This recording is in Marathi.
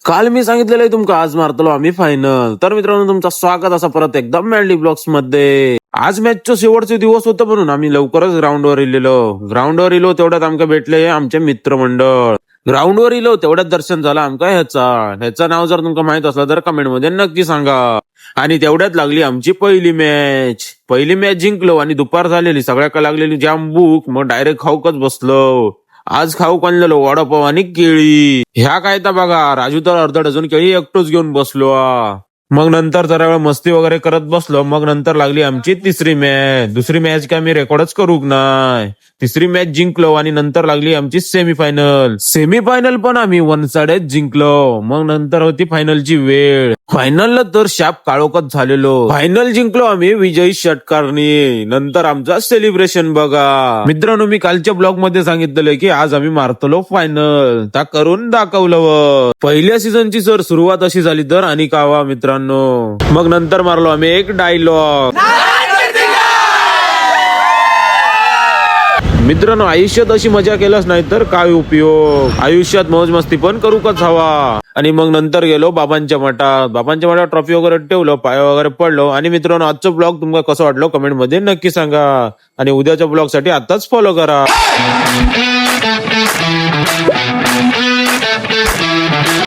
काल मी सांगितलेलं आहे तुमका आज मारतलो आम्ही फायनल. तर मित्रांनो तुमचं स्वागत असा परत एकदम मॅन्डी ब्लॉग्स मध्ये. आज मॅचचा शेवटचे दिवस होतं म्हणून आम्ही लवकरच ग्राउंडवर ग्राउंडवर इलो तेवढ्यात आमका भेटले आमचे मित्रमंडळ. ग्राउंडवर इलो तेवढ्यात दर्शन झालं आमका ह्याचा नाव जर तुमका माहित असलं तर कमेंट मध्ये नक्की सांगा. आणि तेवढ्यात लागली आमची पहिली मॅच जिंकलो आणि दुपार झालेली सगळ्याका लागलेली जाम भूक. मग डायरेक्ट खाऊकच बसलो. आज खाऊक आणलेलो वडापाव आणि केळी. ह्या काय तर बघा राजू तर अर्धा डझन केळी एकटोच घेऊन बसलो. मग नंतर जरा वेळ मस्ती वगैरे करत बसलो. मग नंतर लागली आमची तिसरी मॅच. दुसरी मॅच काय मी रेकॉर्डच करूक नाही. तिसरी मॅच जिंकलो आणि नंतर लागली आमची सेमीफायनल पण आम्ही वन साइडच जिंकलो. मग नंतर होती फायनलची वेळ. फायनलला तर शाप काळोखच झालेलो. फायनल जिंकलो आम्ही विजयी षटकारणी. नंतर आमचा सेलिब्रेशन बघा. मित्रांनो मी कालच्या ब्लॉग मध्ये सांगितलेलं की आज आम्ही मारतलो फायनल. त्या करून दाखवलं. पहिल्या सीझनची जर सुरुवात अशी झाली तर आणि कावा मित्रांनो. मग नंतर मारलो आम्ही एक डायलॉग. मित्रांनो आयुष्यात अशी मजा केलाच नाही तर काय उपयोग. आयुष्यात मौज मस्ती पण करूकच हवा. आणि मग नंतर गेलो बाबांच्या मठात ट्रॉफी वगैरे ठेवलं, पाय वगैरे पडलो. आणि मित्रांनो आजचं ब्लॉग तुम्हाला कसं वाटलं कमेंट मध्ये नक्की सांगा. आणि उद्याच्या ब्लॉग साठी आताच फॉलो करा.